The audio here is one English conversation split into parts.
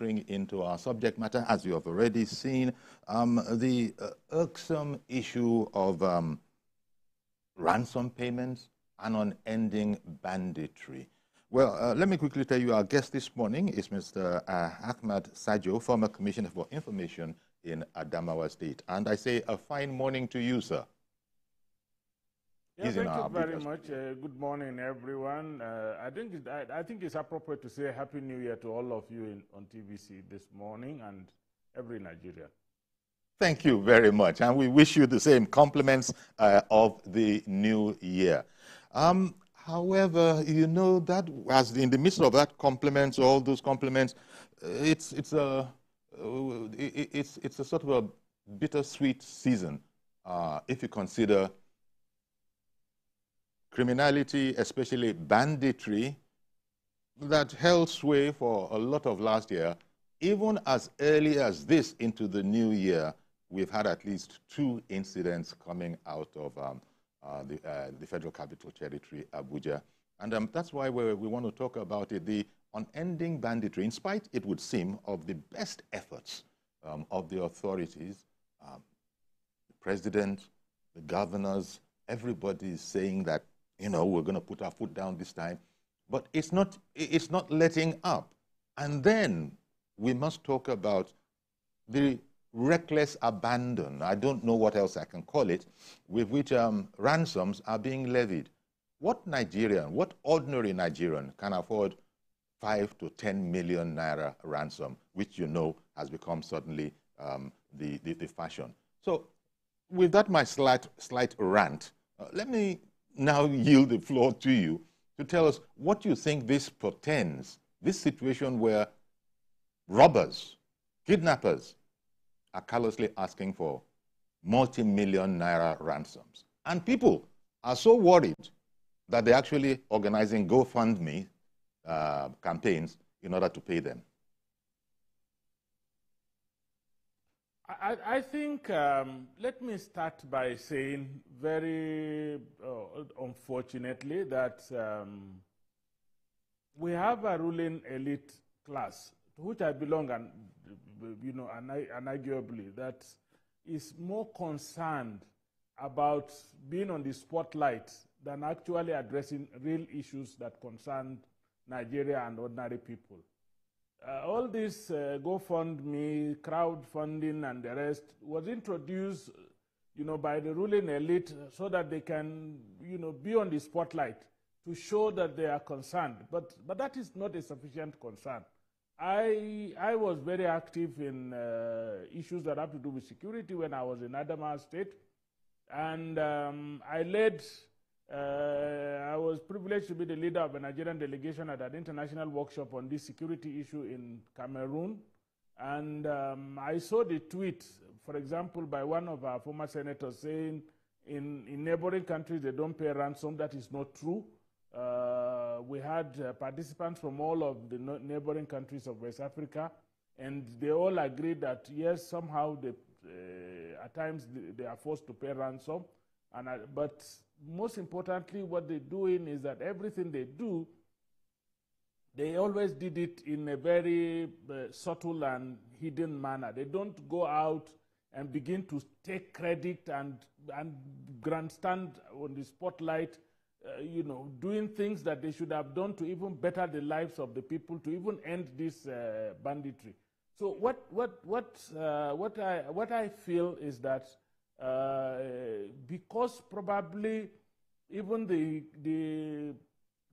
entering into our subject matter, as you have already seen, the irksome issue of ransom payments and unending banditry. Well, let me quickly tell you, our guest this morning is Mr. Ahmad Sajoh, former Commissioner for Information in Adamawa State. And I say a fine morning to you, sir. Yeah, thank you very much. Good morning, everyone. I think it's appropriate to say Happy New Year to all of you on TVC this morning and every Nigerian. Thank you very much. And we wish you the same compliments of the new year. However, you know that as in the midst of that compliments, all those compliments, it's a sort of a bittersweet season if you consider criminality, especially banditry, that held sway for a lot of last year. Even as early as this into the new year, we've had at least 2 incidents coming out of the Federal Capital Territory, Abuja. And that's why we want to talk about it, the unending banditry, in spite, it would seem, of the best efforts of the authorities, the president, the governors, everybody is saying that, you know, we're going to put our foot down this time, but it's not letting up. And then we must talk about the reckless abandon, I don't know what else I can call it, with which ransoms are being levied. What Nigerian, what ordinary Nigerian can afford 5 to 10 million naira ransom, which you know has become suddenly the fashion? So with that my slight rant, let me now yield the floor to you to tell us what you think this portends, this situation where robbers, kidnappers are callously asking for multi-million naira ransoms. And people are so worried that they're actually organizing GoFundMe campaigns in order to pay them. I think, let me start by saying very unfortunately that we have a ruling elite class, to which I belong, and you know, unarguably, that is more concerned about being on the spotlight than actually addressing real issues that concern Nigeria and ordinary people. All this GoFundMe, crowdfunding, and the rest was introduced, you know, by the ruling elite so that they can, you know, be on the spotlight to show that they are concerned. But that is not a sufficient concern. I was very active in issues that have to do with security when I was in Adamawa State, and I was privileged to be the leader of a Nigerian delegation at an international workshop on this security issue in Cameroon. And I saw the tweet, for example, by one of our former senators saying in neighboring countries they don't pay ransom. That is not true. We had participants from all of the neighboring countries of West Africa, and they all agreed that, yes, somehow at times they are forced to pay ransom. But most importantly, what they're doing is that everything they do, they always did it in a very subtle and hidden manner. They don't go out and begin to take credit and grandstand on the spotlight, you know, doing things that they should have done to even better the lives of the people, to even end this banditry. So what I feel is that because probably even the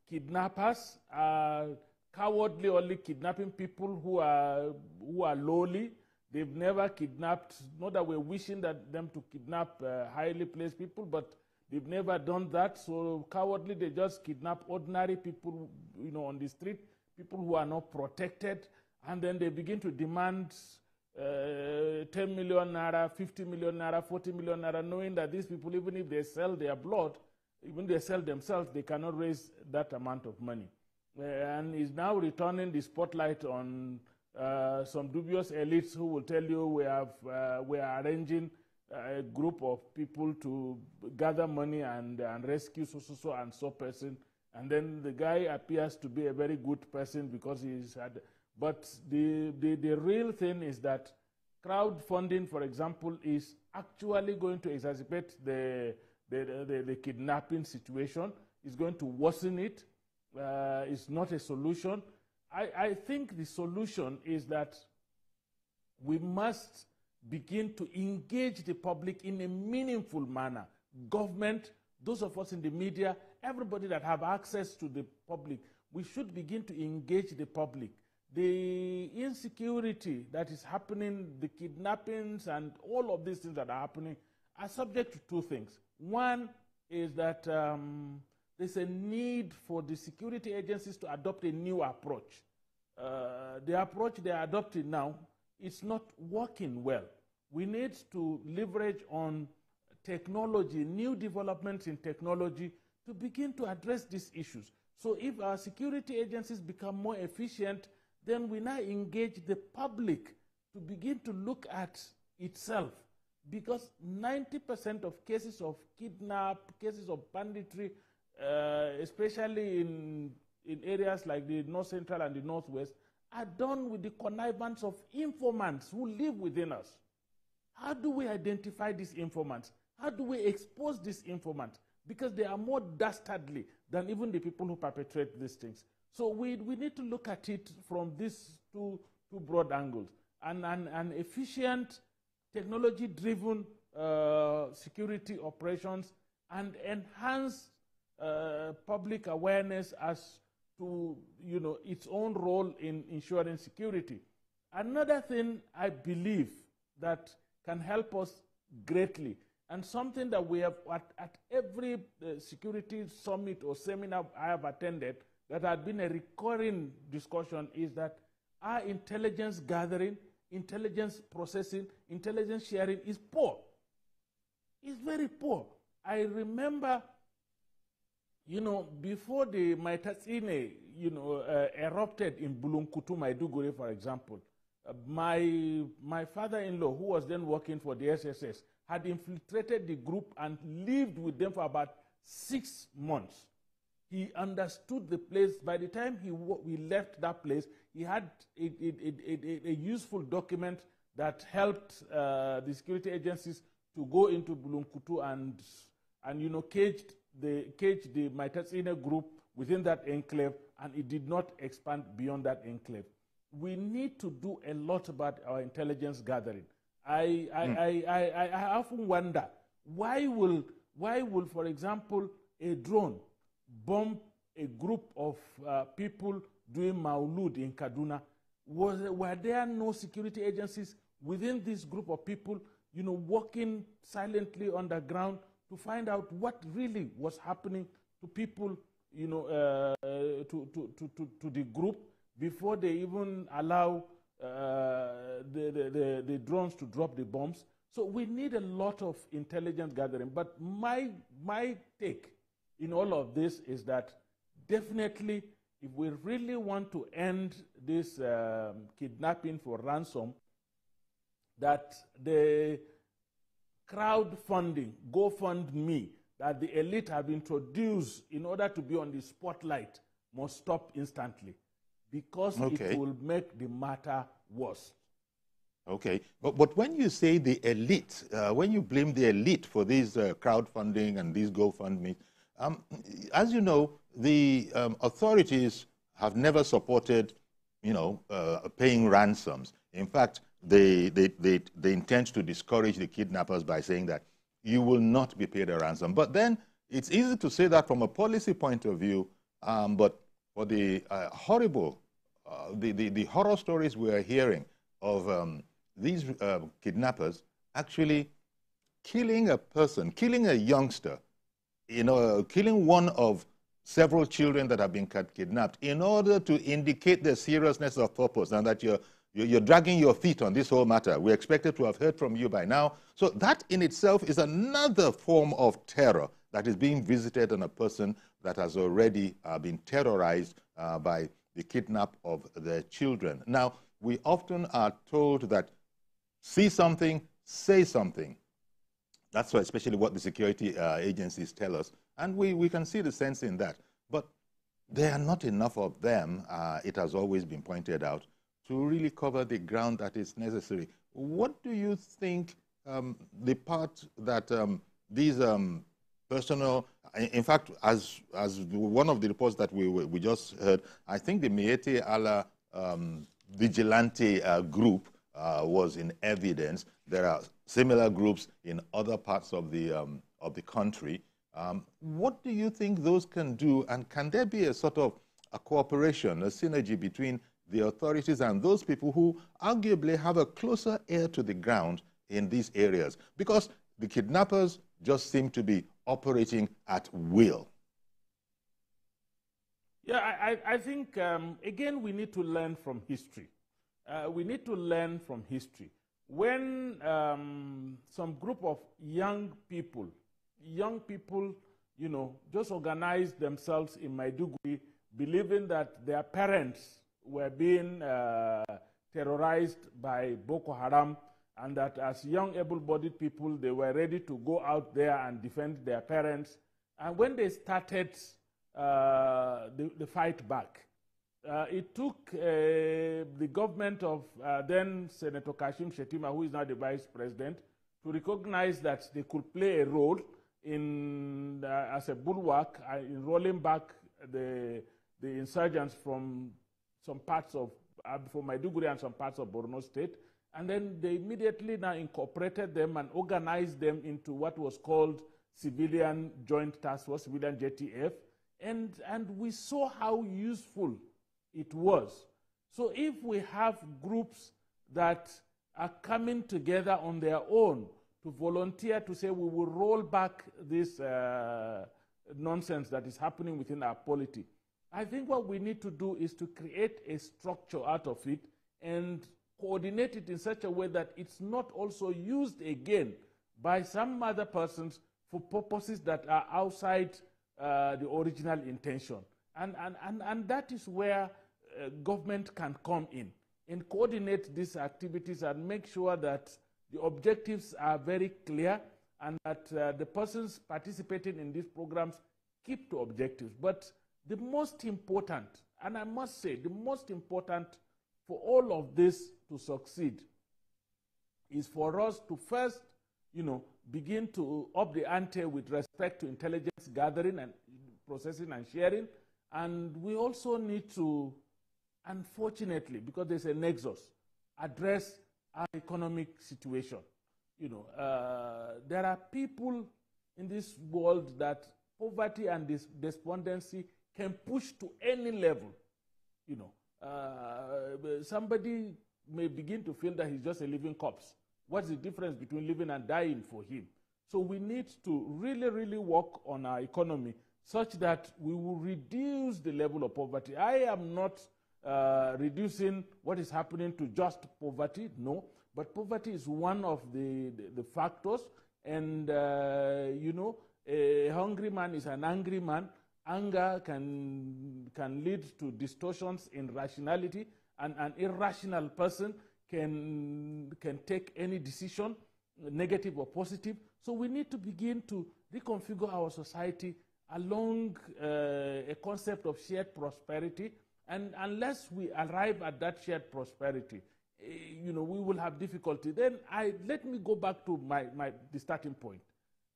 kidnappers are cowardly, only kidnapping people who are lowly. They've never kidnapped, not that we're wishing that them to kidnap highly placed people, but they've never done that. So cowardly, they just kidnap ordinary people, you know, on the street, people who are not protected, and then they begin to demand 10 million naira, 50 million naira, 40 million naira, knowing that these people, even if they sell their blood, even they sell themselves, they cannot raise that amount of money. And is now returning the spotlight on some dubious elites who will tell you we are arranging a group of people to gather money and rescue so and so person. And then the guy appears to be a very good person because he's had But the real thing is that crowdfunding, for example, is actually going to exacerbate the kidnapping situation. It's going to worsen it. It's not a solution. I think the solution is that we must begin to engage the public in a meaningful manner. Government, those of us in the media, everybody that have access to the public, we should begin to engage the public. The insecurity that is happening, the kidnappings and all of these things that are happening are subject to two things. One is that there's a need for the security agencies to adopt a new approach. The approach they are adopting now is not working well. We need to leverage on technology, new developments in technology to begin to address these issues. So if our security agencies become more efficient, then we now engage the public to begin to look at itself. Because 90% of cases of kidnap, cases of banditry, especially in areas like the North Central and the Northwest, are done with the connivance of informants who live within us. How do we identify these informants? How do we expose these informants? Because they are more dastardly than even the people who perpetrate these things. So we need to look at it from these two broad angles. An efficient, technology-driven security operations and enhance public awareness as to its own role in ensuring security. Another thing I believe that can help us greatly, and something that we have at every security summit or seminar I have attended that had been a recurring discussion, is that our intelligence gathering, intelligence processing, intelligence sharing is poor. It's very poor. I remember, before the Maitatsine, erupted in Bulunkutu, Maiduguri, for example, my father-in-law, who was then working for the SSS, had infiltrated the group and lived with them for about 6 months. He understood the place. By the time we left that place, he had a useful document that helped the security agencies to go into Bulunkutu and cage the Maitatsine group within that enclave, and it did not expand beyond that enclave. We need to do a lot about our intelligence gathering. I often wonder, why will, for example, a drone bomb a group of people doing Maulud in Kaduna? Were there no security agencies within this group of people, working silently underground to find out what really was happening to people, to the group before they even allow the drones to drop the bombs? So we need a lot of intelligence gathering. But my take in all of this is that definitely, if we really want to end this kidnapping for ransom, that the crowdfunding, GoFundMe, that the elite have introduced in order to be on the spotlight must stop instantly, because it will make the matter worse. Okay, but when you say the elite, when you blame the elite for these crowdfunding and these GoFundMe, as you know, the authorities have never supported, paying ransoms. In fact, they intend to discourage the kidnappers by saying that you will not be paid a ransom. But then it's easy to say that from a policy point of view, but for the horrible, the horror stories we are hearing of these kidnappers actually killing a person, killing a youngster, killing one of several children that have been kidnapped in order to indicate the seriousness of purpose and that you're dragging your feet on this whole matter. We expected to have heard from you by now. So that in itself is another form of terror that is being visited on a person that has already been terrorized by the kidnap of their children. Now, we often are told that see something, say something. That's especially what the security agencies tell us. And we can see the sense in that. But there are not enough of them, it has always been pointed out. to really cover the ground that is necessary. What do you think the part that these personal, in fact, as one of the reports that we just heard, I think the Miete Allah vigilante group was in evidence. There are similar groups in other parts of the country. What do you think those can do, and can there be a sort of a cooperation, a synergy between the authorities and those people who arguably have a closer ear to the ground in these areas? Because the kidnappers just seem to be operating at will. Yeah, I think, again, we need to learn from history. We need to learn from history. When some group of young people, you know, just organized themselves in Maiduguri, believing that their parents were being terrorized by Boko Haram, and that as young able-bodied people, they were ready to go out there and defend their parents. And when they started the fight back, it took the government of then Senator Kashim Shettima, who is now the vice president, to recognize that they could play a role in as a bulwark in rolling back the insurgents from some parts of from Maiduguri and some parts of Borno State. And then they immediately now incorporated them and organized them into what was called Civilian Joint Task Force, Civilian JTF. And we saw how useful it was. So if we have groups that are coming together on their own to volunteer to say we will roll back this nonsense that is happening within our polity, I think what we need to do is to create a structure out of it and coordinate it in such a way that it's not also used again by some other persons for purposes that are outside the original intention. And that is where government can come in and coordinate these activities and make sure that the objectives are very clear and that the persons participating in these programs keep to objectives. But the most important, and I must say, the most important for all of this to succeed is for us to first, you know, begin to up the ante with respect to intelligence gathering and processing and sharing. And we also need to, unfortunately, because there's a nexus, address our economic situation. You know, there are people in this world that poverty and despondency can push to any level. You know, somebody may begin to feel that he's just a living corpse. What's the difference between living and dying for him? So we need to really, really work on our economy such that we will reduce the level of poverty. I am not reducing what is happening to just poverty, no, but poverty is one of the factors. And, you know, a hungry man is an angry man. Anger can lead to distortions in rationality, and an irrational person can take any decision, negative or positive. So we need to begin to reconfigure our society along a concept of shared prosperity. And unless we arrive at that shared prosperity, you know, we will have difficulty. Then let me go back to the starting point.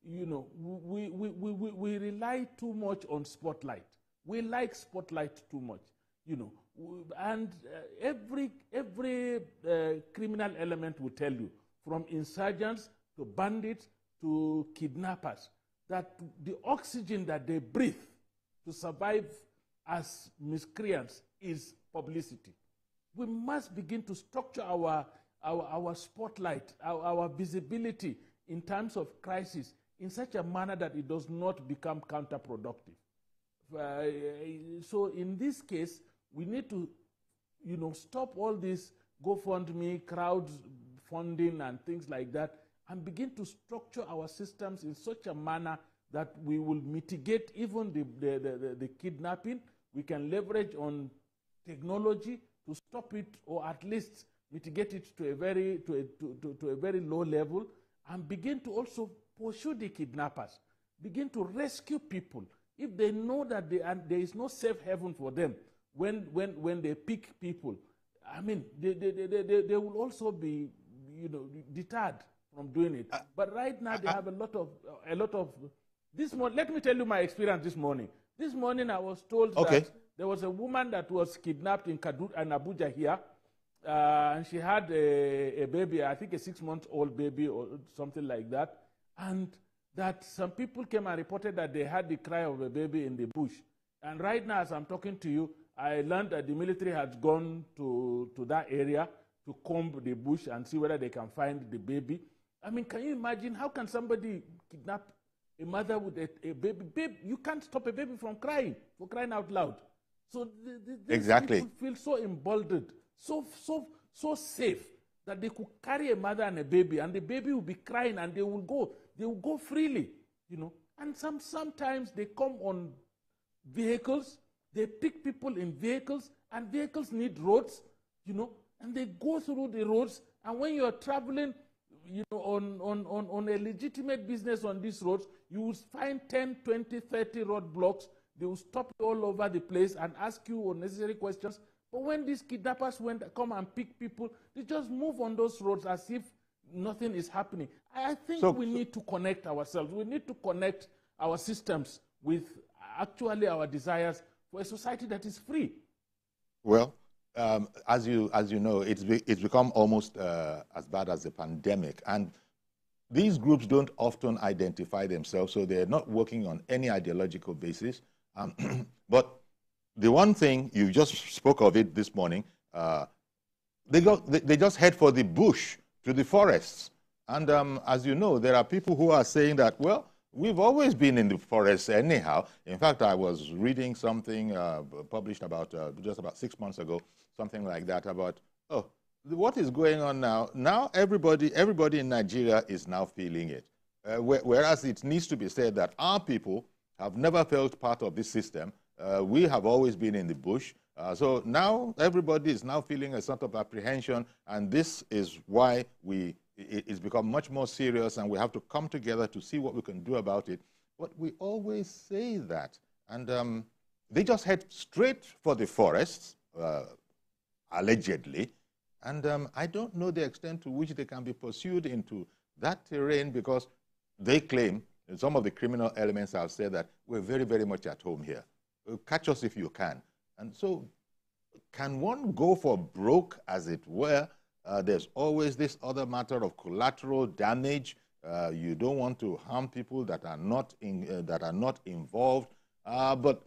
You know, we rely too much on spotlight. We like spotlight too much, you know. And every criminal element will tell you, from insurgents to bandits to kidnappers, that the oxygen that they breathe to survive as miscreants is publicity. We must begin to structure our spotlight, our visibility in times of crisis in such a manner that it does not become counterproductive. So in this case, we need to, you know, stop all this GoFundMe, crowdfunding and things like that, and begin to structure our systems in such a manner that we will mitigate even the kidnapping. We can leverage on technology to stop it, or at least mitigate it to a very low level, and begin to also pursue the kidnappers, begin to rescue people. If they know that there is no safe haven for them when they pick people, I mean, they will also be, deterred from doing it. But right now, they have a lot of. This morning, let me tell you my experience this morning. This morning, I was told that there was a woman that was kidnapped in Abuja here, and she had a baby, I think a 6-month-old baby or something like that, and that some people came and reported that they had the cry of a baby in the bush. And right now, as I'm talking to you, I learned that the military has gone to that area to comb the bush and see whether they can find the baby. I mean, can you imagine, how can somebody kidnap a mother with a baby? You can't stop a baby from crying, for crying out loud. So these people feel so emboldened, so safe, that they could carry a mother and a baby will be crying, and they will go freely, And sometimes they come on vehicles, they pick people in vehicles, and vehicles need roads, and they go through the roads. And when you're traveling, on a legitimate business on these roads, you will find 10, 20, 30 roadblocks. They will stop you all over the place and ask you unnecessary questions. But when these kidnappers come and pick people, they just move on those roads as if nothing is happening. I think we need to connect ourselves. We need to connect our systems with actually our desires for a society that is free. Well, as you know, it's become almost as bad as the pandemic, and these groups don't often identify themselves, so they're not working on any ideological basis. But the one thing, you just spoke of it this morning, they just head for the bush, to the forests. And as you know, there are people who are saying that, well, we've always been in the forests anyhow. In fact, I was reading something published about just about 6 months ago, something like that, about, what is going on now? Now everybody in Nigeria is now feeling it. Whereas it needs to be said that our people have never felt part of this system. We have always been in the bush. So now everybody is now feeling a sort of apprehension, and this is why it's become much more serious, and we have to come together to see what we can do about it. But we always say that. And they just head straight for the forests, allegedly. And I don't know the extent to which they can be pursued into that terrain, because they claim, and some of the criminal elements have said, that we're very, very much at home here. Catch us if you can. And so can one go for broke, as it were? There's always this other matter of collateral damage. You don't want to harm people that are not involved. But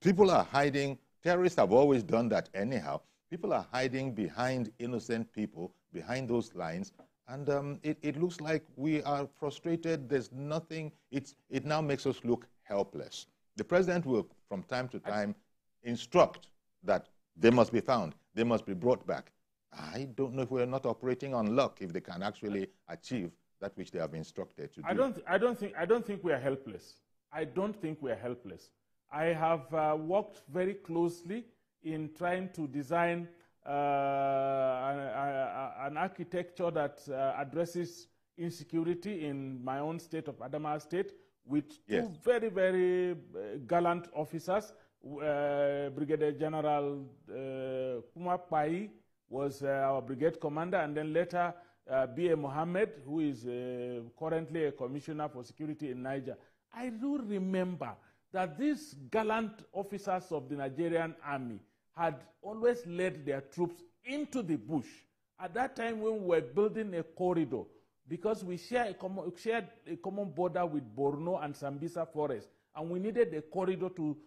people are hiding. Terrorists have always done that anyhow. People are hiding behind innocent people, behind those lines. And it looks like we are frustrated. There's nothing. It now makes us look helpless. The president will, from time to time, instruct that they must be found, they must be brought back. I don't know if we're not operating on luck, if they can actually achieve that which they have instructed to do. I don't think we are helpless. I don't think we are helpless. I have worked very closely in trying to design an architecture that addresses insecurity in my own state of Adamawa State, with two very, very gallant officers. Brigadier General Kumar Pai was our brigade commander, and then later B.A. Mohammed, who is currently a commissioner for security in Niger. I do remember that these gallant officers of the Nigerian army had always led their troops into the bush. At that time, when we were building a corridor, because we shared a common border with Borno and Sambisa forest, and we needed a corridor to,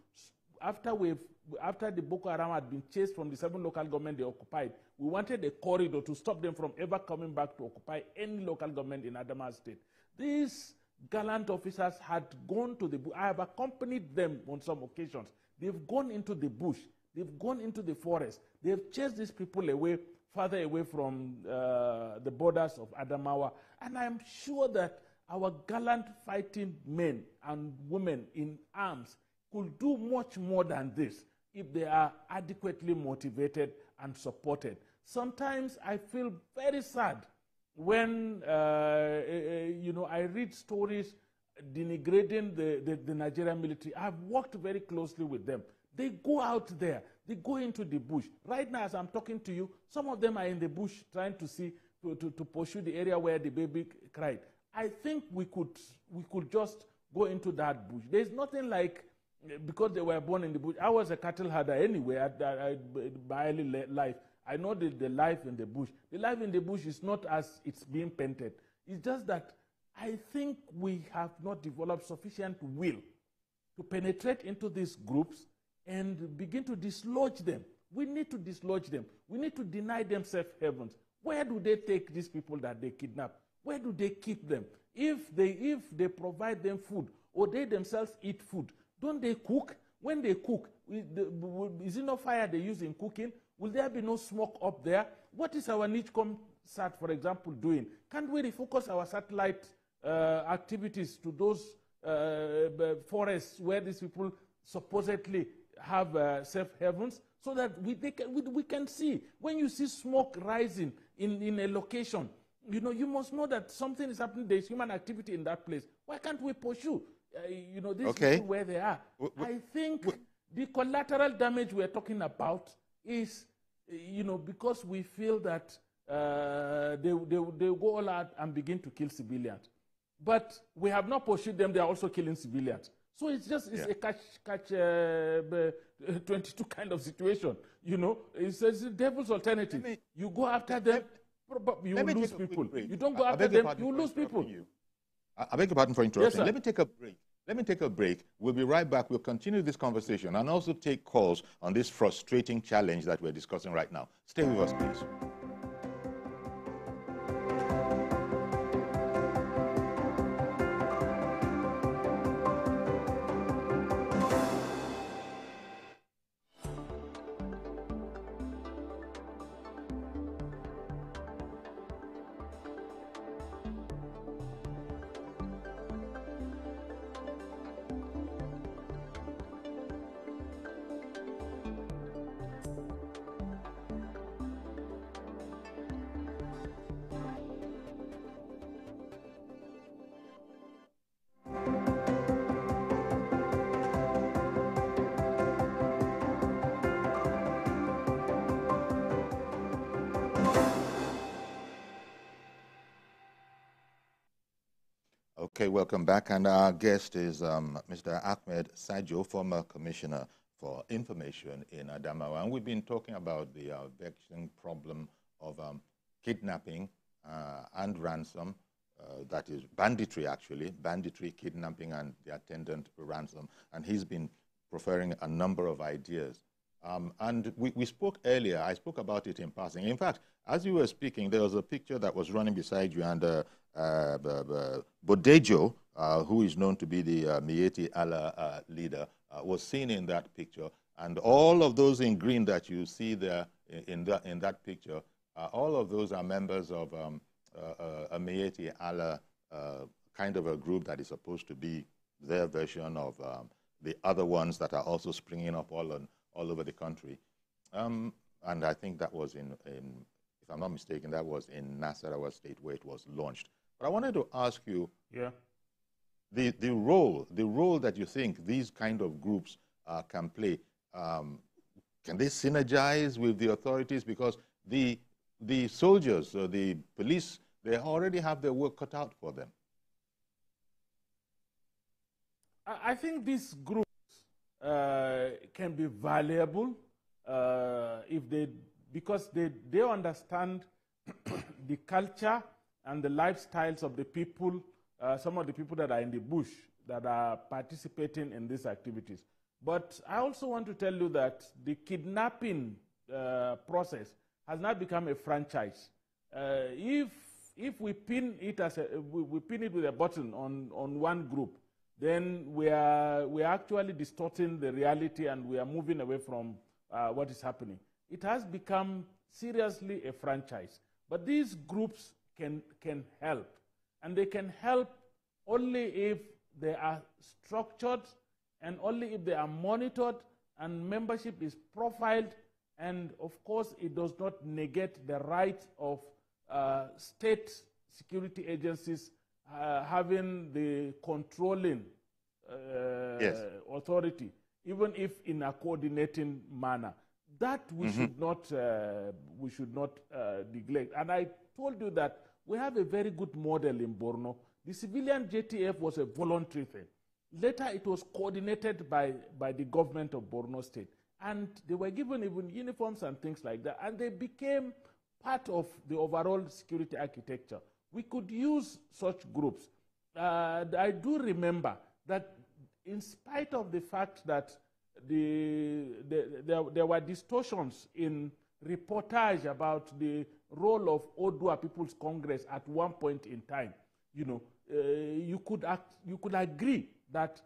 after the Boko Haram had been chased from the 7 local governments they occupied, we wanted a corridor to stop them from ever coming back to occupy any local government in Adamawa State. These gallant officers had gone to the bush. I have accompanied them on some occasions. They've gone into the bush. They've gone into the forest. They've chased these people away, farther away from the borders of Adamawa. And I'm sure that our gallant fighting men and women in arms could do much more than this if they are adequately motivated and supported. Sometimes I feel very sad when I read stories denigrating the Nigerian military. I've worked very closely with them. They go out there. They go into the bush. Right now, as I'm talking to you, some of them are in the bush trying to see, to pursue the area where the baby cried. I think we could just go into that bush. There's nothing like, because they were born in the bush. I was a cattle herder anyway, my early life. I know the life in the bush. The life in the bush is not as it's being painted. It's just that I think we have not developed sufficient will to penetrate into these groups and begin to dislodge them. We need to dislodge them. We need to deny them safe havens. Where do they take these people that they kidnap? Where do they keep them? If they provide them food, or they themselves eat food, don't they cook? When they cook, is it no fire they use in cooking? Will there be no smoke up there? What is our NICHCOM-SAT, for example, doing? Can't we refocus our satellite activities to those forests where these people supposedly have safe havens, so that we can see? When you see smoke rising in a location, you must know that something is happening. There's human activity in that place. Why can't we pursue these people where they are? I think the collateral damage we're talking about is, because we feel that they go all out and begin to kill civilians. But we have not pursued them. They are also killing civilians. So it's a catch 22 kind of situation. It's a devil's alternative. You go after them, you will lose people. You don't go after them, you lose people. I beg your pardon for interrupting. Yes, let me take a break. Let me take a break. We'll be right back. We'll continue this conversation and also take calls on this frustrating challenge that we're discussing right now. Stay with us, please. Okay, welcome back. And our guest is Mr. Ahmad Sajoh, former Commissioner for Information in Adamawa. And we've been talking about the vexing problem of kidnapping and ransom. That is banditry, actually. Banditry, kidnapping, and the attendant ransom. And he's been preferring a number of ideas. And we spoke earlier, I spoke about it in passing. In fact, as you were speaking, there was a picture that was running beside you, and Bodejo, who is known to be the Miyetti Allah leader, was seen in that picture. And all of those in green that you see there in that picture, all of those are members of a Miyetti Allah kind of a group that is supposed to be their version of the other ones that are also springing up all over the country. And I think that was if I'm not mistaken, that was in Nasarawa State where it was launched. But I wanted to ask you, the role that you think these kind of groups can play. Can they synergize with the authorities? Because the soldiers, the police, they already have their work cut out for them. I think these groups can be valuable because they understand the culture and the lifestyles of the people, some of the people that are in the bush that are participating in these activities. But I also want to tell you that the kidnapping process has not become a franchise. If we pin it we pin it with a button on one group, then we are actually distorting the reality, and we are moving away from what is happening. It has become seriously a franchise. But these groups can help, and they can help only if they are structured, and only if they are monitored, and membership is profiled, and of course it does not negate the right of state security agencies having the controlling authority, even if in a coordinating manner. that we should not neglect. And I told you that we have a very good model in Borno. The civilian JTF was a voluntary thing. Later, it was coordinated by the government of Borno State. And they were given even uniforms and things like that. And they became part of the overall security architecture. We could use such groups. I do remember that in spite of the fact that there were distortions in reportage about the role of Odua People's Congress at one point in time, you could agree that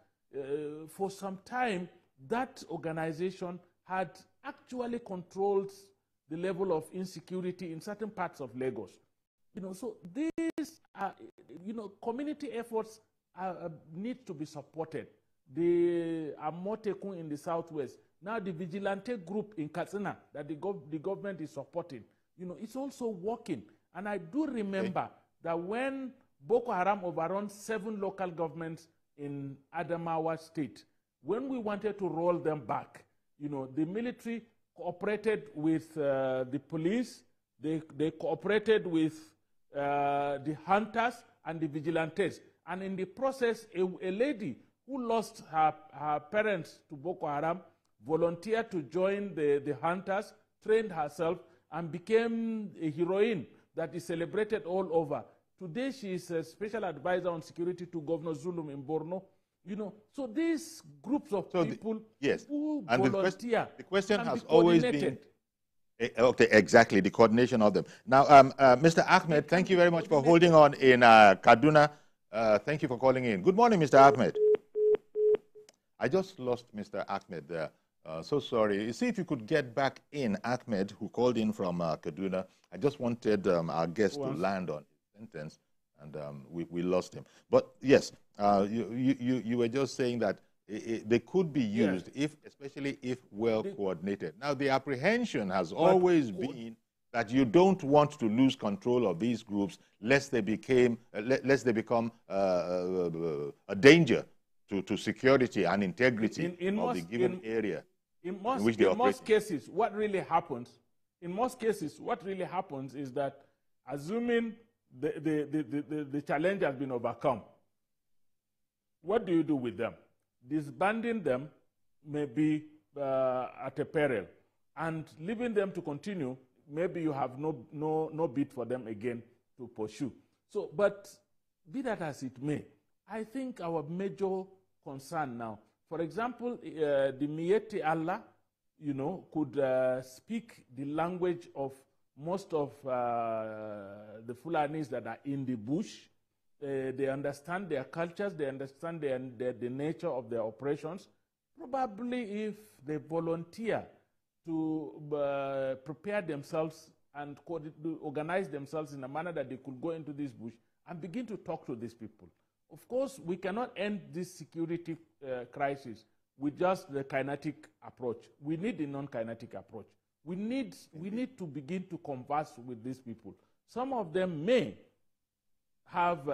for some time that organization had actually controlled the level of insecurity in certain parts of Lagos. So these are, community efforts need to be supported. The Amotekun in the southwest, now the vigilante group in Katsina that the government is supporting, it's also working. And I do remember that when Boko Haram overrun 7 local governments in Adamawa State, when we wanted to roll them back, the military cooperated with the police, they cooperated with the hunters and the vigilantes. And in the process, a lady who lost her parents to Boko Haram volunteered to join the hunters, trained herself, and became a heroine that is celebrated all over. Today, she is a special advisor on security to Governor Zulum in Borno. So these groups of people who volunteer. The question has always been, okay, exactly, the coordination of them. Now, Mr. Ahmed, thank you very much for holding on in Kaduna. Thank you for calling in. Good morning, Mr. Ahmed. I just lost Mr. Ahmed there. So sorry. You see if you could get back in, Ahmed, who called in from Kaduna. I just wanted our guest to land on his sentence, and we lost him. But yes, you were just saying that they could be used, especially if well coordinated. Now, the apprehension has always been that you don't want to lose control of these groups lest they become a danger to security and integrity of the given area. In most cases, what really happens is that, assuming the challenge has been overcome, what do you do with them? Disbanding them may be at a peril, and leaving them to continue, maybe you have no bid for them again to pursue. So, but be that as it may, I think our major concern now, for example, the Miyetti Allah, could speak the language of most of the Fulanis that are in the bush. They understand their cultures, they understand the nature of their operations. Probably if they volunteer to prepare themselves and organize themselves in a manner that they could go into this bush and begin to talk to these people. Of course, we cannot end this security crisis with just the kinetic approach. We need a non-kinetic approach. We need to begin to converse with these people. Some of them may have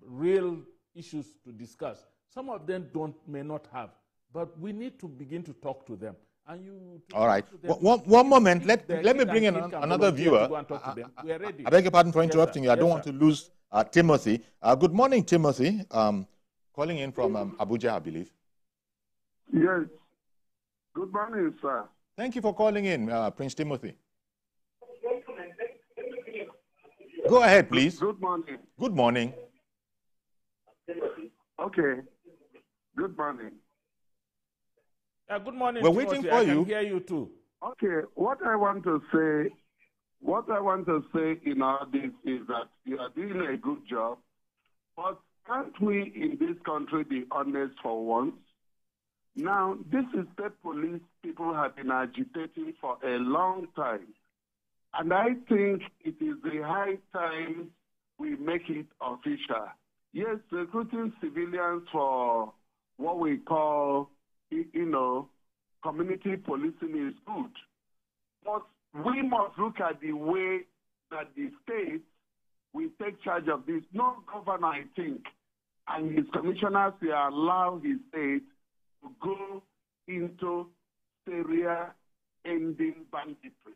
real issues to discuss. Some of them may not have, but we need to begin to talk to them. And all right. One moment. Let me bring in another viewer. I beg your pardon for interrupting you. I don't want to lose Timothy. Good morning, Timothy. Calling in from Abuja, I believe. Yes. Good morning, sir. Thank you for calling in, Prince Timothy. Go ahead, please. Good morning. Good morning. Okay. Good morning. Good morning. We're waiting for you. I can hear you too. Okay. What I want to say in all this is that you are doing a good job, but can't we in this country be honest for once? Now, this is the police people have been agitating for a long time. And I think it is the high time we make it official. Yes, recruiting civilians for what we call, community policing is good. But we must look at the way that the states will take charge of this. No governor, I think, and his commissioners will allow his state to go into area ending banditry.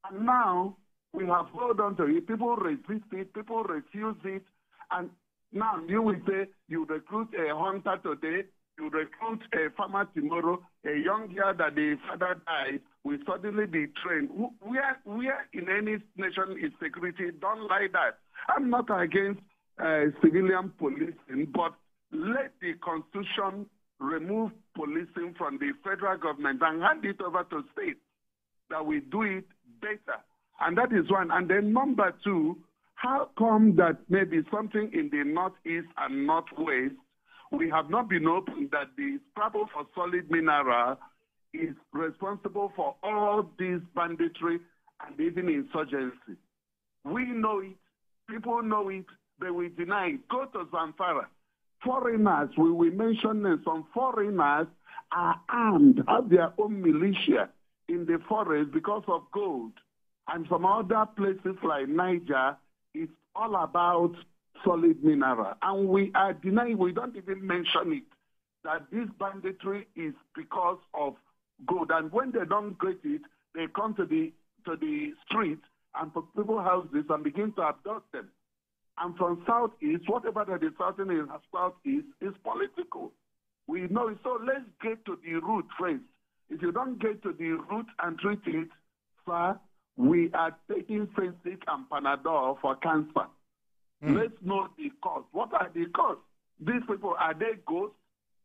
And now we have held on to it. People resist it. People refuse it. And now you will say you recruit a hunter today, you recruit a farmer tomorrow, a young girl that the father died will suddenly be trained. Where in any nation is security done like that? I'm not against civilian policing, but let the Constitution remove policing from the federal government and hand it over to states that we do it better. And that is one. And then number two, how come that maybe something in the northeast and northwest, we have not been open that the scrabble for solid mineral is responsible for all this banditry and even insurgency? We know it, people know it, but we deny it. Go to Zamfara. Foreigners, we will mention them, some foreigners are armed, have their own militia in the forest because of gold. And some other places like Niger, it's all about solid mineral. And we are denying, we don't even mention it, that this banditry is because of gold. And when they don't get it, they come to the street and put people houses and begin to abduct them. And from southeast, whatever that is happening in southeast is political. We know it. So let's get to the root first. If you don't get to the root and treat it, sir, we are taking Fensic and Panadol for cancer. Let's know the cause. What are the cause? These people, are they ghosts?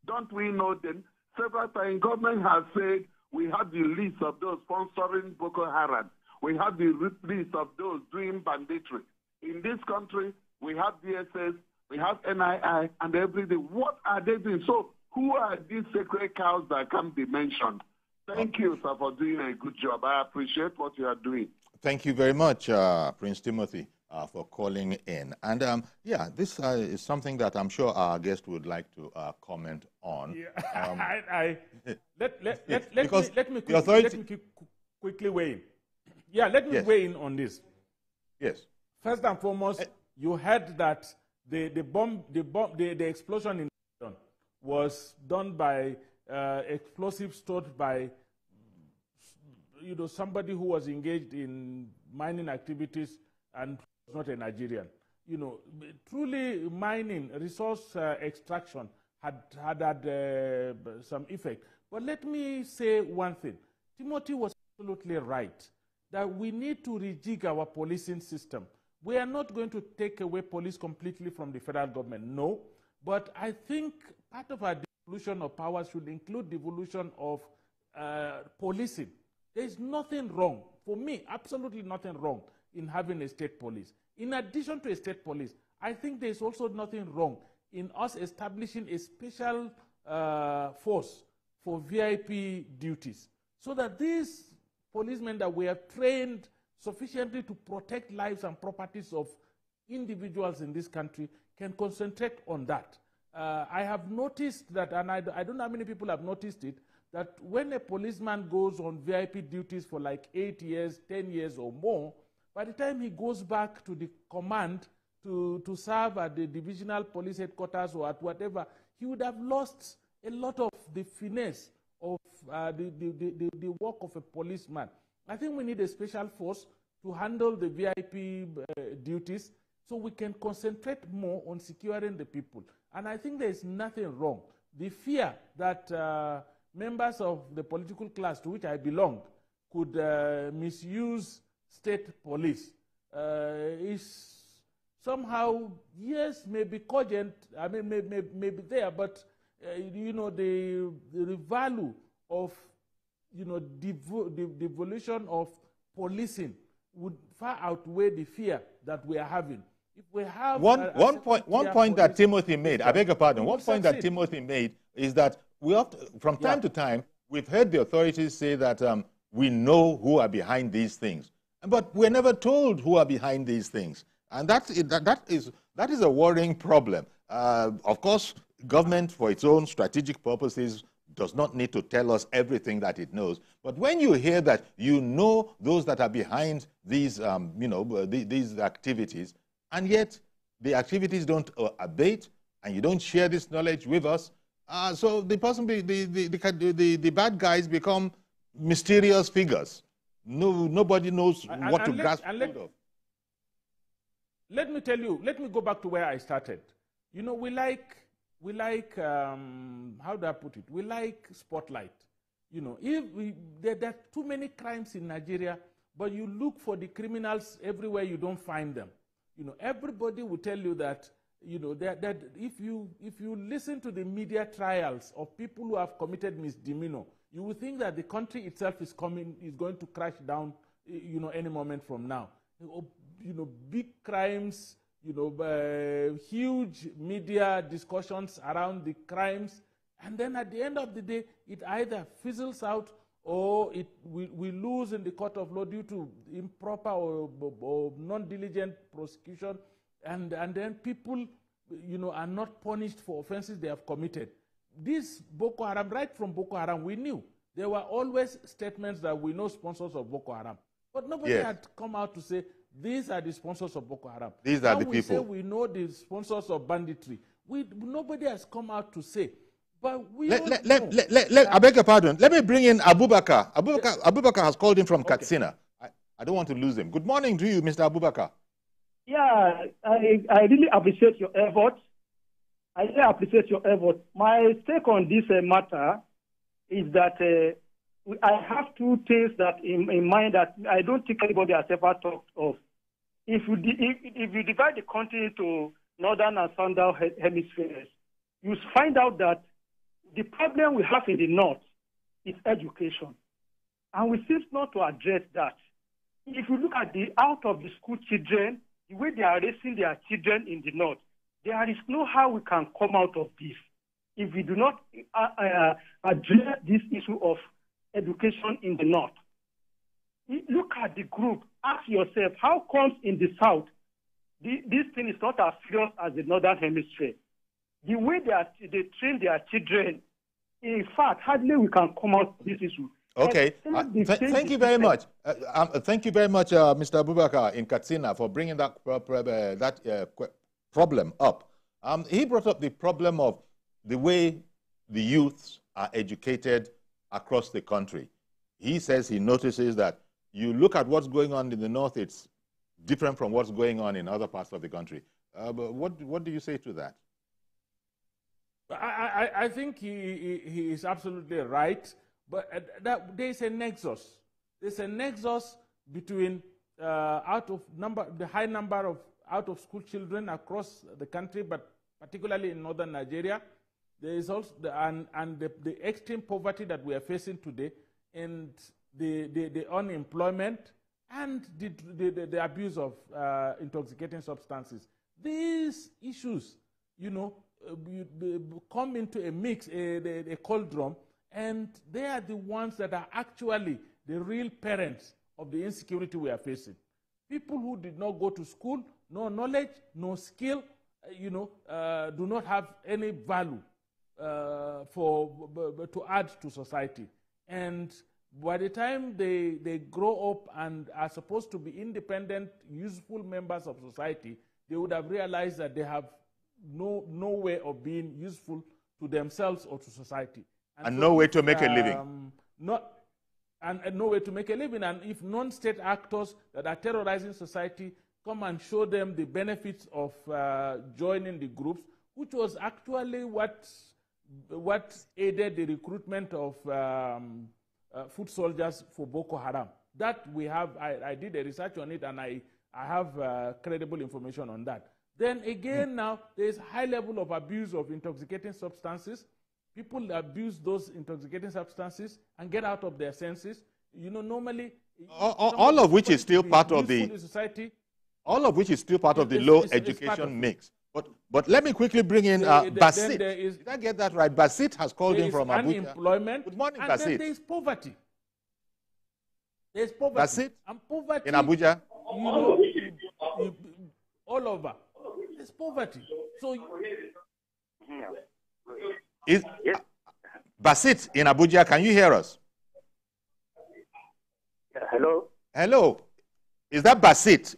Don't we know them? Several times, government has said we have the list of those sponsoring Boko Haram. We have the list of those doing banditry. In this country, we have DSS, we have NII, and everything. What are they doing? So who are these sacred cows that can't be mentioned? Thank you, sir, for doing a good job. I appreciate what you are doing. Thank you very much, Prince Timothy, for calling in. And yeah, this is something that I'm sure our guest would like to comment on. Yeah. Let me quickly weigh in. Yeah, let me weigh in on this. Yes. First and foremost, you heard that the explosion in London was done by explosives stored by somebody who was engaged in mining activities and was not a Nigerian. Truly mining, resource extraction had some effect. But let me say one thing. Timothy was absolutely right that we need to rejig our policing system. We are not going to take away police completely from the federal government, no. But I think part of our devolution of power should include devolution of policing. There is nothing wrong, for me, absolutely nothing wrong in having a state police. In addition to a state police, I think there is also nothing wrong in us establishing a special force for VIP duties so that these policemen that we have trained sufficiently to protect lives and properties of individuals in this country can concentrate on that. I have noticed that, and I don't know how many people have noticed it, that when a policeman goes on VIP duties for like 8 years, 10 years or more, by the time he goes back to the command to serve at the divisional police headquarters or at whatever, he would have lost a lot of the finesse of the work of a policeman. I think we need a special force to handle the VIP duties so we can concentrate more on securing the people. And I think there is nothing wrong. The fear that members of the political class to which I belong could misuse state police is somehow, yes, maybe cogent, I mean, maybe there, but, the value of, the devolution of policing would far outweigh the fear that we are having. If we have one point that Timothy made, I beg your pardon, one point that Timothy made is that we have to, from time to time, we've heard the authorities say that we know who are behind these things, but we're never told who are behind these things, and that is a worrying problem. Of course, government, for its own strategic purposes, does not need to tell us everything that it knows. But when you hear that those that are behind these, these activities, and yet the activities don't abate, and you don't share this knowledge with us, so the bad guys become mysterious figures. Nobody knows what to grasp hold of. Let me tell you, let me go back to where I started. You know, we like, how do I put it? We like spotlight. You know, there are too many crimes in Nigeria, but you look for the criminals everywhere, you don't find them. You know, everybody will tell you that, you know, that if you listen to the media trials of people who have committed misdemeanor, you will think that the country itself is going to crash down, you know, any moment from now. You know, big crimes, you know, huge media discussions around the crimes, and then at the end of the day, it either fizzles out or we lose in the court of law due to improper or non-diligent prosecution, and then people, you know, are not punished for offenses they have committed. This Boko Haram, right from Boko Haram, we knew. There were always statements that we know sponsors of Boko Haram. But nobody had come out to say, these are the sponsors of Boko Haram. These are the people. We say we know the sponsors of banditry. Nobody has come out to say. But we I beg your pardon. Let me bring in Abubakar. Abubakar has called in from Katsina. I don't want to lose him. Good morning to you, Mr. Abubakar. Yeah, I really appreciate your efforts. I really appreciate your effort. My take on this matter is that I have two things that in mind that I don't think anybody has ever talked of. If you divide the country into northern and southern hemispheres, you find out that the problem we have in the north is education. And we seem not to address that. If you look at the out of the school children, the way they are raising their children in the north, there is no how we can come out of this if we do not address this issue of education in the north. Look at the group. Ask yourself, how comes in the south this thing is not as serious as the northern hemisphere? The way they train their children, in fact, hardly we can come out of this issue. Okay. Thank you very much. Thank you very much, Mr. Abubakar in Katsina, for bringing that problem up. He brought up the problem of the way the youths are educated across the country. He says he notices that you look at what's going on in the north, it's different from what's going on in other parts of the country. But what do you say to that? I think he is absolutely right. But there's a nexus. There's a nexus between the high number of out-of-school children across the country, but particularly in northern Nigeria. There is also the extreme poverty that we are facing today, and the unemployment and the abuse of intoxicating substances. These issues, you know, come into a mix, a cauldron, and they are the ones that are actually the real parents of the insecurity we are facing. People who did not go to school, no knowledge, no skill, you know, do not have any value to add to society. And by the time they grow up and are supposed to be independent, useful members of society, they would have realized that they have no way of being useful to themselves or to society. And so no way to make a living. And no way to make a living. And if non-state actors that are terrorizing society come and show them the benefits of joining the groups, which was actually what aided the recruitment of foot soldiers for Boko Haram. That we have, I did a research on it, and I have credible information on that. Then again, now there is high level of abuse of intoxicating substances. People abuse those intoxicating substances and get out of their senses. You know, normally all of which is still part of the society. All of which is still part of the low education mix. But let me quickly bring in Basit. Did I get that right? Basit has called in from Abuja. Unemployment. Good morning, and Basit. Then there is poverty. There is poverty. Basit? And poverty in Abuja? You know, all over. There's poverty. So Basit in Abuja, can you hear us? Hello? Hello. Is that Basit?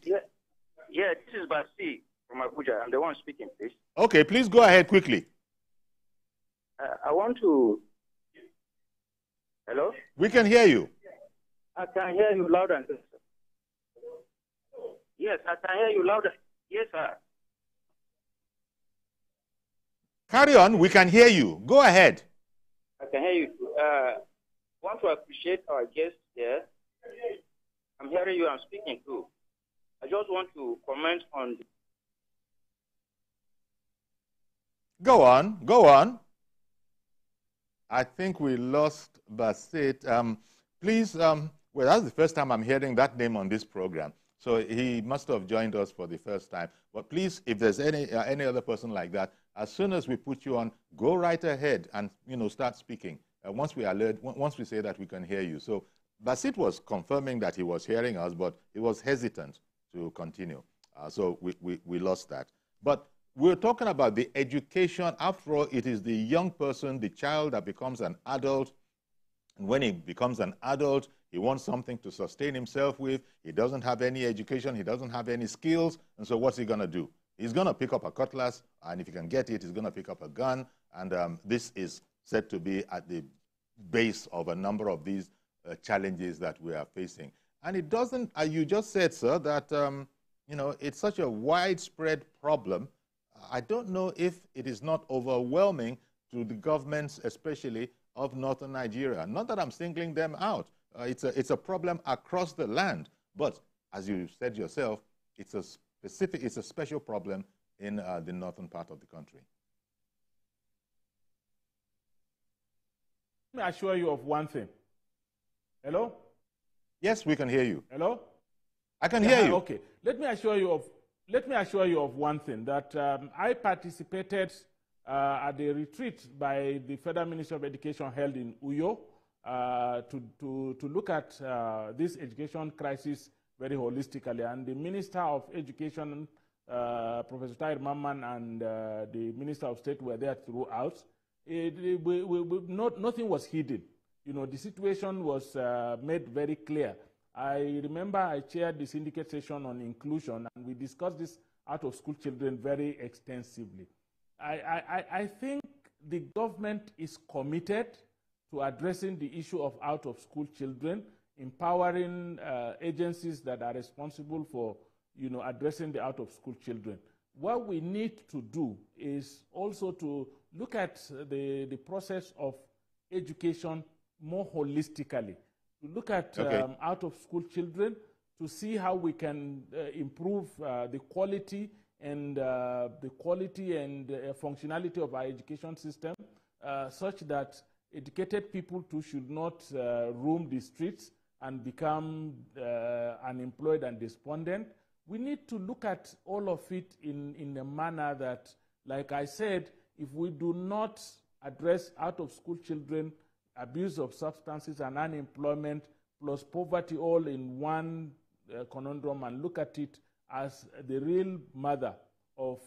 Yeah, this is Basit from Abuja. I'm the one speaking, please. Okay, please go ahead quickly. I want to... Hello? We can hear you. I can hear you loud and clear. Yes, I can hear you loud. Yes, sir. Carry on. We can hear you. Go ahead. I can hear you. Want to appreciate our guests here. I'm hearing you. I'm speaking too. I just want to comment on. Go on. Go on. I think we lost Basit. Please, well, that's the first time I'm hearing that name on this program. So he must have joined us for the first time. But please, if there's any other person like that, as soon as we put you on, go right ahead and start speaking. Once we say that, we can hear you. So Basit was confirming that he was hearing us, but he was hesitant to continue. So we lost that. But we're talking about the education. After all, it is the young person, the child that becomes an adult. And when he becomes an adult, he wants something to sustain himself with. He doesn't have any education. He doesn't have any skills. And so what's he going to do? He's going to pick up a cutlass, and if he can get it, he's going to pick up a gun. And this is said to be at the base of a number of these challenges that we are facing. And it doesn't, you just said, sir, that it's such a widespread problem. I don't know if it is not overwhelming to the governments, especially of northern Nigeria. Not that I'm singling them out. It's a problem across the land. But as you said yourself, it's a special problem in the northern part of the country. Let me assure you of one thing. Hello? Yes, we can hear you. Hello? I can hear you. Okay. Let me assure you of one thing, that I participated at the retreat by the Federal Ministry of Education held in Uyo to look at this education crisis very holistically. And the Minister of Education, Professor Tahir Mamman, and the Minister of State were there throughout. Nothing was hidden. The situation was made very clear. I remember I chaired the syndicate session on inclusion, and we discussed this out-of-school children very extensively. I think the government is committed to addressing the issue of out-of-school children, empowering agencies that are responsible for addressing the out-of-school children. What we need to do is also to look at the process of education more holistically, to look at out-of-school children, to see how we can improve the quality and functionality of our education system, such that educated people too should not roam the streets and become unemployed and despondent. We need to look at all of it in a manner that, like I said, if we do not address out-of-school children, abuse of substances and unemployment, plus poverty all in one conundrum, and look at it as the real mother of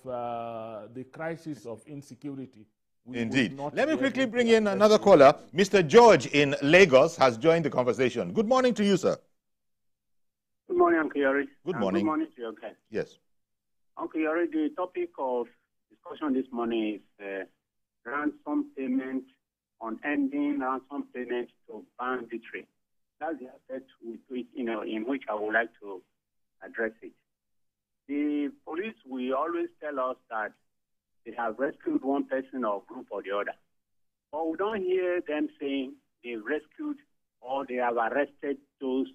the crisis of insecurity. Indeed. Let me quickly bring in another caller. Mr. George in Lagos has joined the conversation. Good morning to you, sir. Good morning, Uncle Yori. Good morning. Good morning to you, okay. Yes. Uncle Yori, the topic of discussion this morning is ransom payment, unending ransom payment to banditry. That's the aspect in which I would like to address it. The police will always tell us that they have rescued one person or group or the other. But we don't hear them saying they've rescued or they have arrested those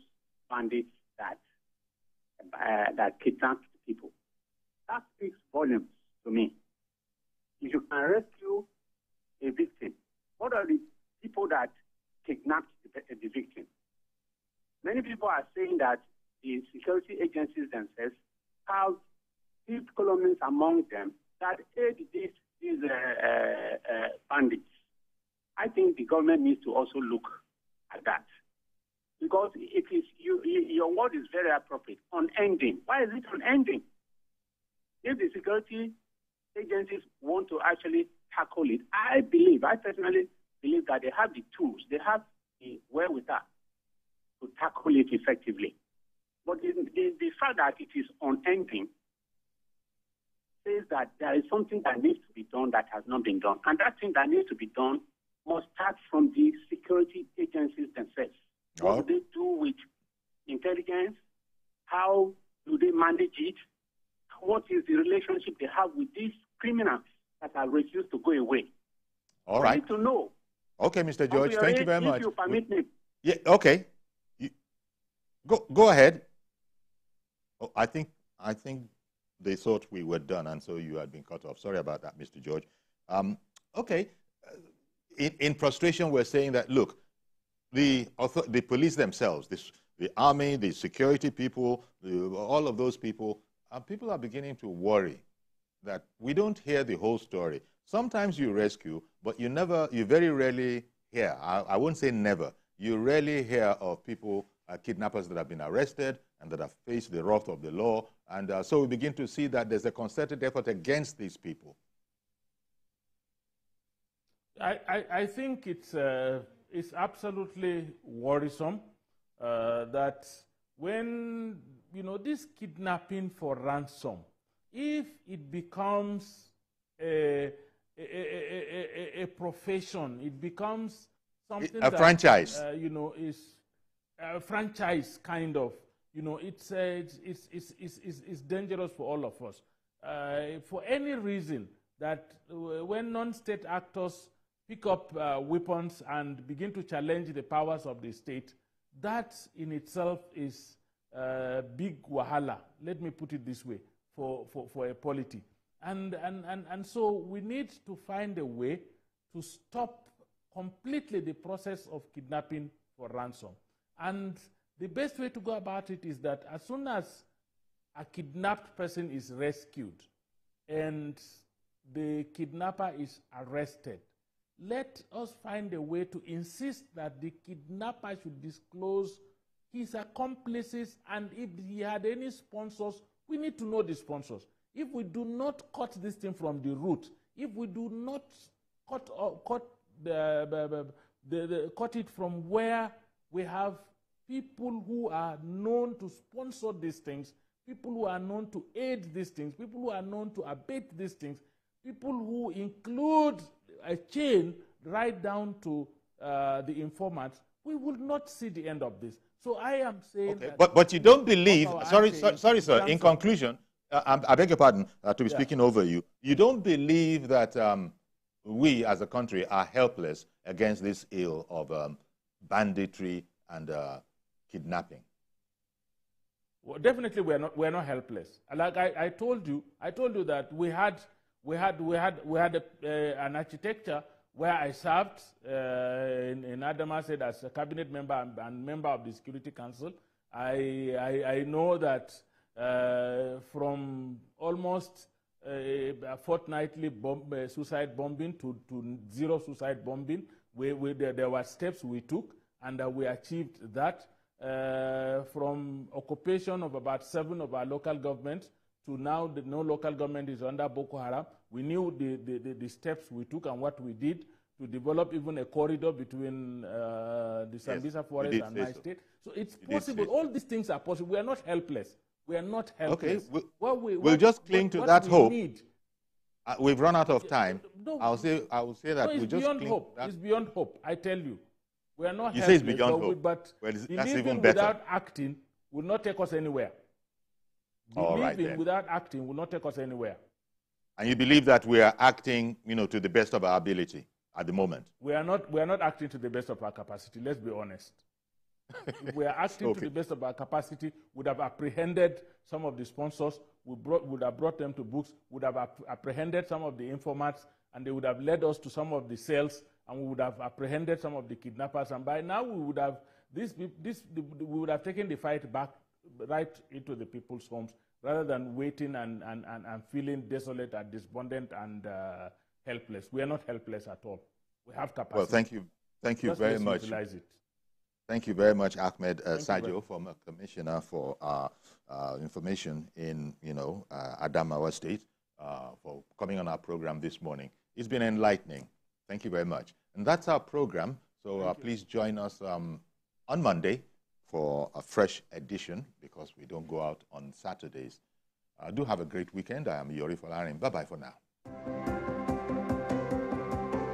bandits that kidnapped people. That speaks volumes to me. If you can rescue a victim, what are the people that kidnapped the victim? Many people are saying that the security agencies themselves have deep columns among them that aid these bandits. I think the government needs to also look at that. Because it is your word is very appropriate. Unending. Why is it unending? If the security agencies want to actually tackle it, I personally believe that they have the tools, they have the wherewithal to tackle it effectively. But the fact that it is unending says that there is something that needs to be done that has not been done. And that thing that needs to be done must start from the security agencies themselves. What do they do with intelligence? How do they manage it? What is the relationship they have with these criminals that are refused to go away? All right. We need to know. Okay, Mr. George, thank you very much. If you permit me. Yeah, okay. Go ahead. Oh, I think they thought we were done, and so you had been cut off. Sorry about that, Mr. George. Okay. In frustration, we're saying that, look, the police themselves, the army, the security people, all of those people are beginning to worry that we don't hear the whole story. Sometimes you rescue, but you very rarely hear. I won't say never. You rarely hear of people, kidnappers that have been arrested and that have faced the wrath of the law. And so we begin to see that there's a concerted effort against these people. I think it's absolutely worrisome that when, this kidnapping for ransom, if it becomes a profession, it becomes something a franchise. Is a franchise kind of. It's dangerous for all of us. For any reason that when non-state actors pick up weapons and begin to challenge the powers of the state, that in itself is big wahala. Let me put it this way, for a polity. And so we need to find a way to stop completely the process of kidnapping for ransom. And the best way to go about it is that as soon as a kidnapped person is rescued and the kidnapper is arrested, let us find a way to insist that the kidnapper should disclose his accomplices, and if he had any sponsors, we need to know the sponsors. If we do not cut this thing from the root, if we do not cut it from where we have people who are known to sponsor these things, people who are known to aid these things, people who are known to abet these things, people who include a chain right down to the informants, we will not see the end of this. So I am saying... Okay. But you don't believe... Sorry, sir. In conclusion, I beg your pardon to be speaking over you. You don't believe that we as a country are helpless against this ill of banditry and kidnapping? Well, definitely we're not helpless. Like I told you that we had an architecture where I served in Adama said as a cabinet member and member of the Security Council. I know that from almost fortnightly suicide bombing to zero suicide bombing, there were steps we took, and we achieved that. From occupation of about 7 of our local governments to now no local government is under Boko Haram. We knew the steps we took and what we did to develop even a corridor between the Sambisa Forest and my state. So it's possible. All these things are possible. We are not helpless. We are not helpless. Okay, we'll just cling to that hope. We've run out of time. No, I will say that we just beyond hope. It's beyond hope. I tell you, we are not. You say it's beyond hope, but that's even better. Without acting will not take us anywhere. Believing without acting will not take us anywhere. And you believe that we are acting, to the best of our ability at the moment? We are not acting to the best of our capacity. Let's be honest. If we are acting to the best of our capacity, would have apprehended some of the sponsors, would have brought them to books, would have apprehended some of the informants, and they would have led us to some of the cells, and we would have apprehended some of the kidnappers. And by now, we would have we would have taken the fight back right into the people's homes, rather than waiting and feeling desolate and despondent and helpless. We are not helpless at all. We have capacity. Well, thank you very much. Utilize it. Thank you very much, Ahmed Sajoh, former commissioner for information in Adamawa State, for coming on our program this morning. It's been enlightening. Thank you very much. And that's our program. So please join us on Monday for a fresh edition, because we don't go out on Saturdays. Do have a great weekend. I am Yori Folarin. Bye-bye for now.